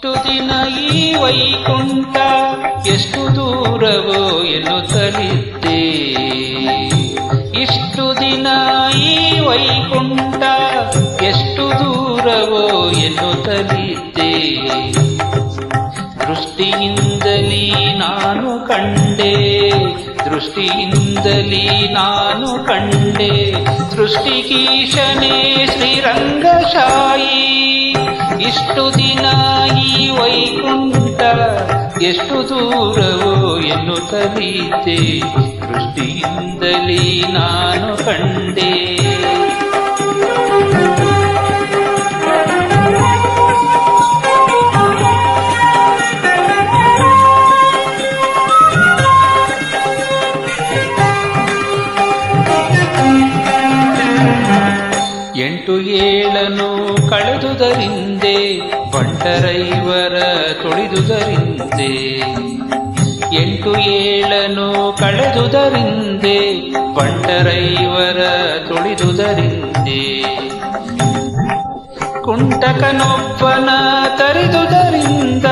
ಇಷ್ಟು ದಿನ ಈ ವೈಕುಂಠ ಎಷ್ಟು ದೂರವೋ ಎನ್ನುತ್ತಲಿದ್ದೆ. ಇಷ್ಟು ದಿನ ಈ ವೈಕುಂಠ ಎಷ್ಟು ದೂರವೋ ಎನ್ನುತ್ತಲಿದ್ದೆ. ದೃಷ್ಟಿಯಿಂದಲೀ ನಾನು ಕಂಡೆ, ದೃಷ್ಟಿಯಿಂದಲೀ ನಾನು ಕಂಡೆ. ಸೃಷ್ಟಿಗೀಶನೇ ಶ್ರೀರಂಗಶಾಯಿ. ಇಷ್ಟು ದಿನ ಈ ವೈಕುಂಠ ಎಷ್ಟು ದೂರವೋ ಎನ್ನುತ್ತಲಿದ್ದೆ. ದೃಷ್ಟಿಯಿಂದಲೀ ನಾನು ಕಂಡೆ. ಎಂಟು ಏಳನು ಕಳೆದುದರಿಂದೆ ಬಂಟರೈವರ ತೊಳೆದುದರಿಂದೆ. ಎಂಟು ಏಳನು ಕಳೆದುದರಿಂದೆ ಬಂಟರೈವರ ತೊಳೆದುದರಿಂದೆ. ಕುಂಟಕನೊಬ್ಬನ ತರಿದುದರಿಂದ,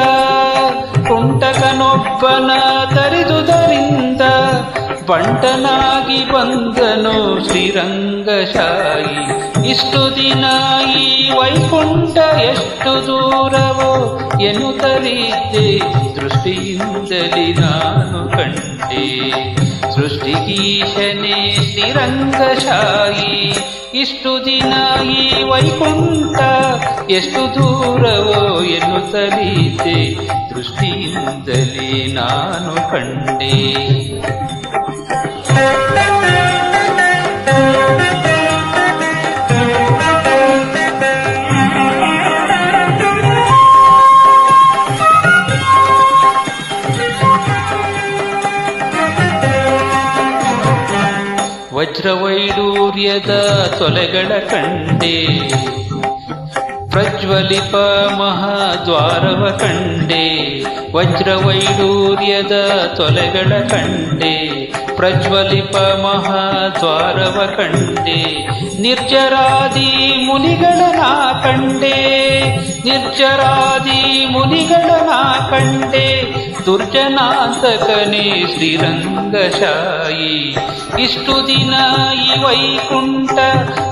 ಕುಂಟಕನೊಬ್ಬನ ತರಿದುದರಿಂದ ಬಂಟನಾಗಿ ಬಂದನು ಶ್ರೀರಂಗಶಾಯಿ. ಇಷ್ಟು ದಿನ ಈ ವೈಕುಂಠ ಎಷ್ಟು ದೂರವೋ ಎನ್ನುತ್ತಲಿದ್ದೆ. ದೃಷ್ಟಿಯಿಂದಲೇ ನಾನು ಕಂಡೆ. ಸೃಷ್ಟಿಗೀಶನೇ ಶ್ರೀರಂಗಶಾಯಿ. ಇಷ್ಟು ದಿನ ಈ ವೈಕುಂಠ ಎಷ್ಟು ದೂರವೋ ಎನ್ನುತ್ತಲಿದ್ದೆ. ದೃಷ್ಟಿಯಿಂದಲೇ ನಾನು ಕಂಡೆ. ವಜ್ರವೈಡೂರ್ಯದ ತೊಲೆಗಳ ಕಂಡೆ, ಪ್ರಜ್ವಲಿಪ ಮಹಾದ್ವಾರವ ಕಂಡೆ. ವಜ್ರವೈಡೂರ್ಯದ ತೊಲೆಗಳ ಕಂಡೆ, ಪ್ರಜ್ವಲಿಪ ಮಹಾದ್ವಾರವ ಕಂಡೆ. ನಿರ್ಜರಾದಿ ಮುನಿಗಳನ ಕಂಡೆ, ನಿರ್ಜರಾದಿ ಮುನಿಗಳನ ಕಂಡೆ. ದುರ್ಜನಾಂತಕನೇ ಶ್ರೀರಂಗಶಾಯಿ. ಇಷ್ಟು ದಿನ ಈ ವೈಕುಂಠ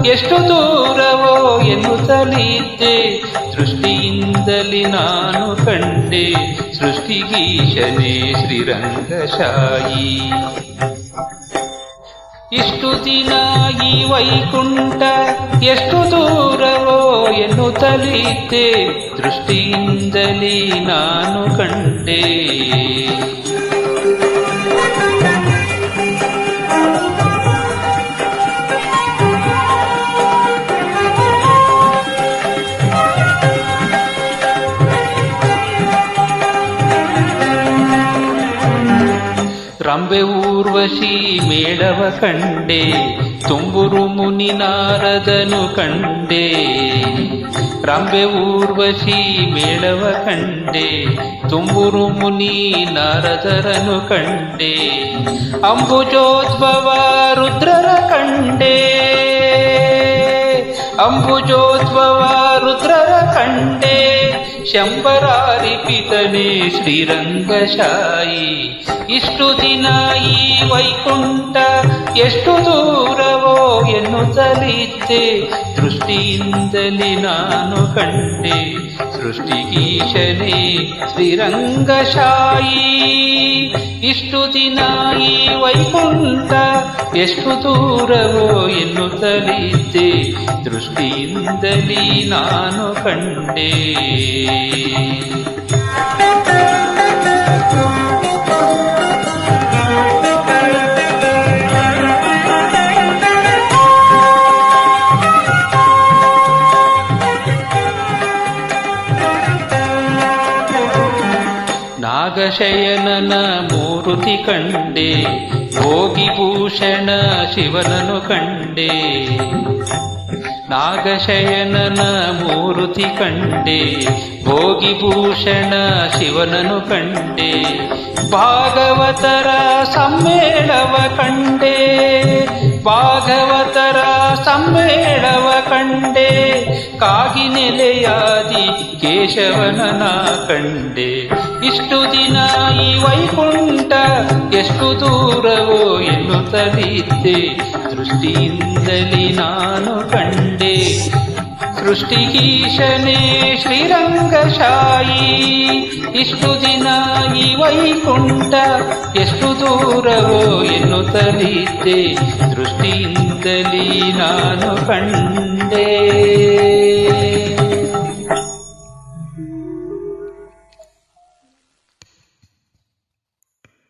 ಎಷ್ಟು ದೂರವೋ ಎನ್ನುತ್ತಲಿದ್ದೆ. ದೃಷ್ಟಿಯಿಂದಲೇ ನಾನು ಕಂಡೆ. ಸೃಷ್ಟಿಗೀಶನೇ ಶ್ರೀರಂಗಶಾಯಿ. ಇಷ್ಟು ದಿನ ಈ ವೈಕುಂಠ ಎಷ್ಟು ದೂರವೋ ಎನ್ನುತ್ತಲಿದ್ದೆ. ದೃಷ್ಟಿಯಿಂದಲೇ ನಾನು ಕಂಡೆ. ರಂಬೆ ಊರ್ವಶಿ ಮೇಳವ ಕಂಡೆ, ತುಂಬುರು ಮುನಿ ನಾರದನು ಕಂಡೆ. ರಂಬೆ ಊರ್ವಶಿ ಮೇಳವ ಕಂಡೆ, ತುಂಬುರು ಮುನಿ ನಾರದರನು ಕಂಡೆ. ಅಂಬುಜೋದ್ಭವ ರುದ್ರರ ಕಂಡೆ, ಅಂಬುಜೋದ್ಭವ ರುದ್ರರ ಕಂಡೆ. ಶಂಬರಾರಿಪಿತನೇ ಶ್ರೀರಂಗಶಾಯಿ. ಇಷ್ಟು ದಿನ ಈ ವೈಕುಂಠ ಎಷ್ಟು ದೂರವೋ ಎನ್ನುತ್ತಲಿದ್ದೆ. ದೃಷ್ಟಿಯಿಂದಲೇ ನಾನು ಕಂಡೆ. ಸೃಷ್ಟಿಗೀಶನೇ ಶ್ರೀರಂಗಶಾಯಿ. ಇಷ್ಟು ದಿನ ಈ ವೈಕುಂಠ ಎಷ್ಟು ದೂರವೋ ಎನ್ನುತ್ತಲಿದ್ದೆ. ದೃಷ್ಟಿಯಿಂದಲೇ ನಾನು ಕಂಡೆ. ನಾಗಶಯನನ ಮೂರುತಿ ಕಂಡೆ, ಭೋಗಿಭೂಷಣ ಶಿವನನು ಕಂಡೆ. ನಾಗಶಯನನ ಮೂರುತಿ ಕಂಡೆ, ಭೋಗಿಭೂಷಣ ಶಿವನನು ಕಂಡೆ. ಭಾಗವತರ ಸಮ್ಮೇಳವ ಕಂಡೆ, ಭಾಗವತರ ಸಮ್ಮೇಳವ ಕಂಡೆ, ಕಾಗಿ ನೆಲೆಯಾದಿ ಕೇಶವನನ ಕಂಡೆ. ಇಷ್ಟು ದಿನ ಈ ವೈಕುಂಠ ಎಷ್ಟು ದೂರವೋ ಎನ್ನುತ್ತಲಿದ್ದೆ, ದೃಷ್ಟಿಯಿಂದಲೇ ನಾನು ಕಂಡೆ. ಸೃಷ್ಟಿಗೀಶನೇ ಶ್ರೀರಂಗಶಾಯಿ, ಇಷ್ಟು ದಿನ ಈ ವೈಕುಂಠ ಎಷ್ಟು ದೂರವೋ ಎನ್ನುತ್ತಲಿದ್ದೆ, ದೃಷ್ಟಿಯಿಂದಲೇ ನಾನು ಕಂಡೆ.